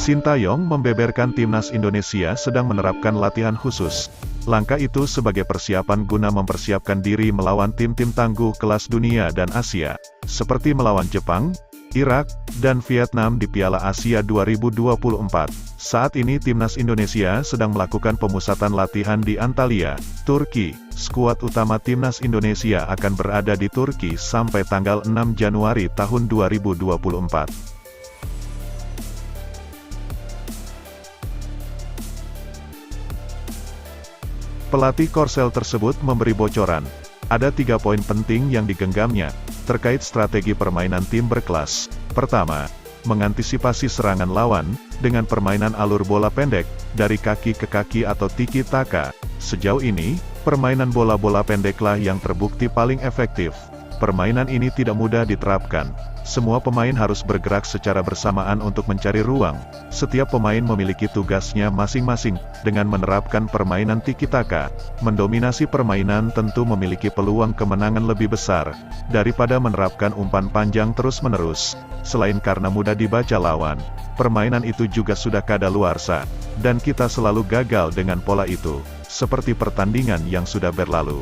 Sintayong membeberkan timnas Indonesia sedang menerapkan latihan khusus. Langkah itu sebagai persiapan guna mempersiapkan diri melawan tim-tim tangguh kelas dunia dan Asia, seperti melawan Jepang, Irak, dan Vietnam di Piala Asia 2024. Saat ini timnas Indonesia sedang melakukan pemusatan latihan di Antalya, Turki. Skuad utama timnas Indonesia akan berada di Turki sampai tanggal 6 Januari tahun 2024. Pelatih Korsel tersebut memberi bocoran. Ada 3 poin penting yang digenggamnya, terkait strategi permainan tim berkelas. Pertama, mengantisipasi serangan lawan, dengan permainan alur bola pendek, dari kaki ke kaki atau tiki-taka. Sejauh ini, permainan bola-bola pendeklah yang terbukti paling efektif. Permainan ini tidak mudah diterapkan. Semua pemain harus bergerak secara bersamaan untuk mencari ruang. Setiap pemain memiliki tugasnya masing-masing. Dengan menerapkan permainan tiki-taka, mendominasi permainan tentu memiliki peluang kemenangan lebih besar, daripada menerapkan umpan panjang terus-menerus. Selain karena mudah dibaca lawan, permainan itu juga sudah kadaluarsa, dan kita selalu gagal dengan pola itu, seperti pertandingan yang sudah berlalu.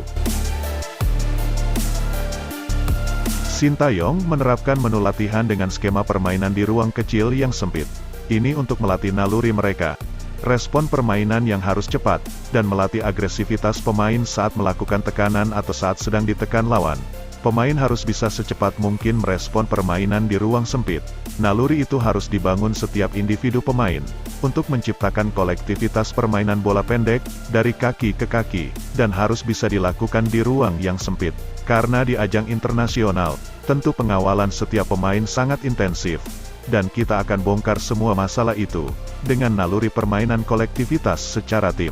Sintayong menerapkan menu latihan dengan skema permainan di ruang kecil yang sempit. Ini untuk melatih naluri mereka, respon permainan yang harus cepat, dan melatih agresivitas pemain saat melakukan tekanan atau saat sedang ditekan lawan. Pemain harus bisa secepat mungkin merespon permainan di ruang sempit. Naluri itu harus dibangun setiap individu pemain, untuk menciptakan kolektivitas permainan bola pendek, dari kaki ke kaki, dan harus bisa dilakukan di ruang yang sempit. Karena di ajang internasional, tentu pengawalan setiap pemain sangat intensif. Dan kita akan bongkar semua masalah itu, dengan naluri permainan kolektivitas secara tim.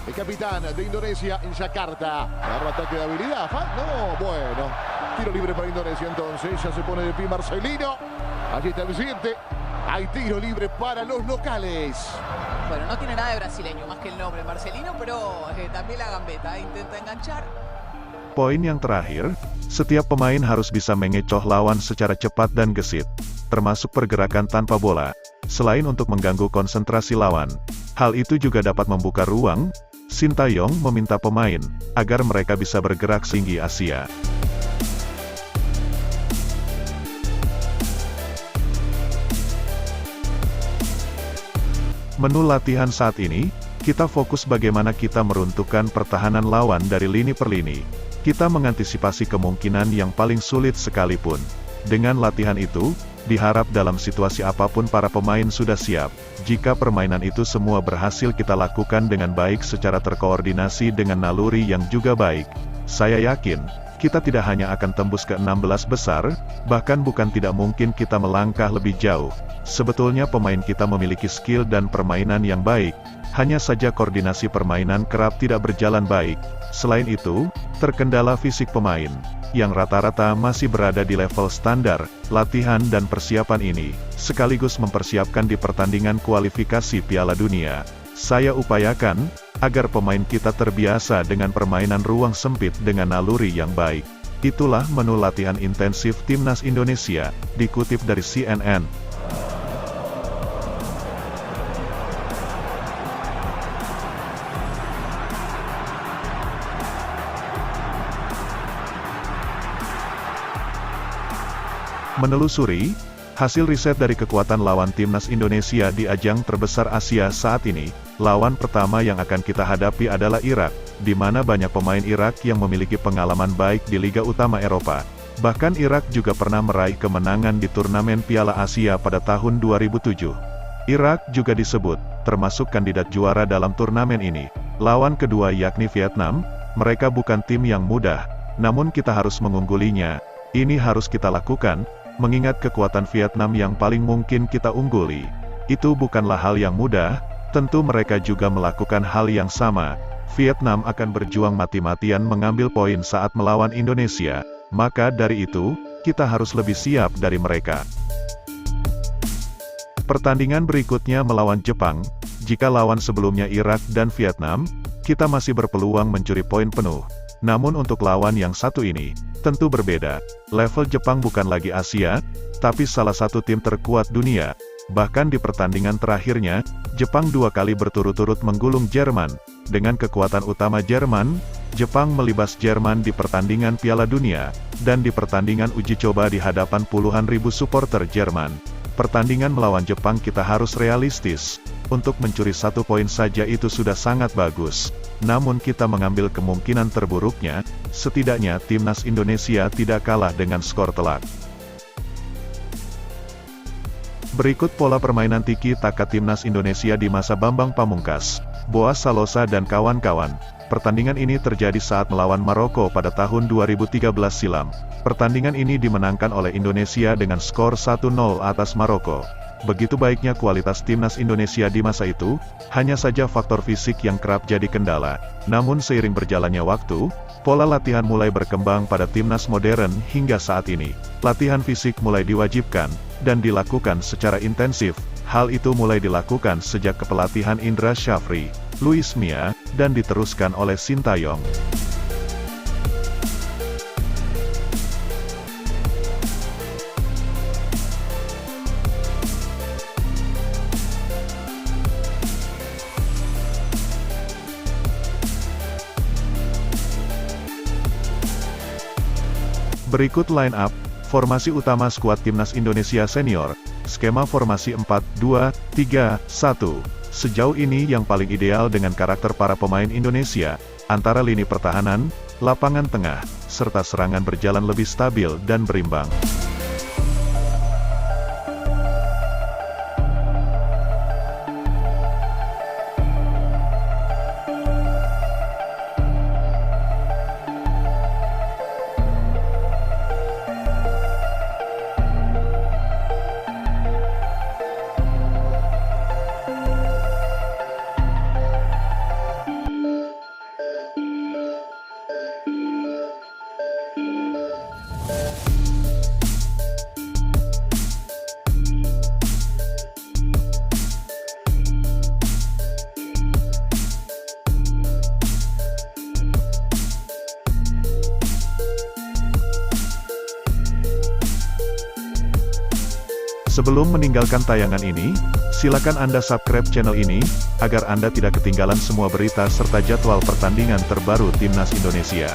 El capitán de Indonesia en Jakarta. Agarra ataque de habilidad. No, bueno. Tiro libre para Indonesia entonces. Ya se pone de pie Marcelino. Allí está el siguiente. Hay tiro libre para los locales. Bueno, no tiene nada de brasileño, más que el nombre Marcelino, pero también la gambeta. Intenta enganchar. Poin yang terakhir, setiap pemain harus bisa mengecoh lawan secara cepat dan gesit, termasuk pergerakan tanpa bola, selain untuk mengganggu konsentrasi lawan. Hal itu juga dapat membuka ruang. Sintayong meminta pemain, agar mereka bisa bergerak tinggi Asia. Menu latihan saat ini, kita fokus bagaimana kita meruntuhkan pertahanan lawan dari lini per lini. Kita mengantisipasi kemungkinan yang paling sulit sekalipun. Dengan latihan itu, diharap dalam situasi apapun para pemain sudah siap. Jika permainan itu semua berhasil kita lakukan dengan baik secara terkoordinasi dengan naluri yang juga baik, saya yakin, kita tidak hanya akan tembus ke 16 besar, bahkan bukan tidak mungkin kita melangkah lebih jauh. Sebetulnya pemain kita memiliki skill dan permainan yang baik, hanya saja koordinasi permainan kerap tidak berjalan baik. Selain itu, terkendala fisik pemain, yang rata-rata masih berada di level standar, latihan dan persiapan ini, sekaligus mempersiapkan di pertandingan kualifikasi Piala Dunia. Saya upayakan, agar pemain kita terbiasa dengan permainan ruang sempit dengan naluri yang baik. Itulah menu latihan intensif Timnas Indonesia, dikutip dari CNN. Menelusuri hasil riset dari kekuatan lawan timnas Indonesia di ajang terbesar Asia saat ini, lawan pertama yang akan kita hadapi adalah Irak, di mana banyak pemain Irak yang memiliki pengalaman baik di Liga Utama Eropa. Bahkan Irak juga pernah meraih kemenangan di turnamen Piala Asia pada tahun 2007. Irak juga disebut termasuk kandidat juara dalam turnamen ini. Lawan kedua yakni Vietnam, mereka bukan tim yang mudah, namun kita harus mengunggulinya. Ini harus kita lakukan, mengingat kekuatan Vietnam yang paling mungkin kita ungguli. Itu bukanlah hal yang mudah, tentu mereka juga melakukan hal yang sama. Vietnam akan berjuang mati-matian mengambil poin saat melawan Indonesia, maka dari itu, kita harus lebih siap dari mereka. Pertandingan berikutnya melawan Jepang. Jika lawan sebelumnya Irak dan Vietnam, kita masih berpeluang mencuri poin penuh. Namun untuk lawan yang satu ini, tentu berbeda. Level Jepang bukan lagi Asia, tapi salah satu tim terkuat dunia. Bahkan di pertandingan terakhirnya, Jepang 2 kali berturut-turut menggulung Jerman. Dengan kekuatan utama Jerman, Jepang melibas Jerman di pertandingan Piala Dunia, dan di pertandingan uji coba di hadapan puluhan ribu supporter Jerman. Pertandingan melawan Jepang kita harus realistis. Untuk mencuri 1 poin saja itu sudah sangat bagus. Namun kita mengambil kemungkinan terburuknya, setidaknya timnas Indonesia tidak kalah dengan skor telak. Berikut pola permainan tiki-taka timnas Indonesia di masa Bambang Pamungkas, Boas Salosa dan kawan-kawan. Pertandingan ini terjadi saat melawan Maroko pada tahun 2013 silam. Pertandingan ini dimenangkan oleh Indonesia dengan skor 1-0 atas Maroko. Begitu baiknya kualitas timnas Indonesia di masa itu, hanya saja faktor fisik yang kerap jadi kendala. Namun seiring berjalannya waktu, pola latihan mulai berkembang pada timnas modern hingga saat ini. Latihan fisik mulai diwajibkan, dan dilakukan secara intensif. Hal itu mulai dilakukan sejak kepelatihan Indra Syafri, Luis Mia, dan diteruskan oleh Sintayong. Berikut line up, formasi utama skuad timnas Indonesia senior, skema formasi 4-2-3-1. Sejauh ini yang paling ideal dengan karakter para pemain Indonesia, antara lini pertahanan, lapangan tengah, serta serangan berjalan lebih stabil dan berimbang. Sebelum meninggalkan tayangan ini, silakan Anda subscribe channel ini, agar Anda tidak ketinggalan semua berita serta jadwal pertandingan terbaru timnas Indonesia.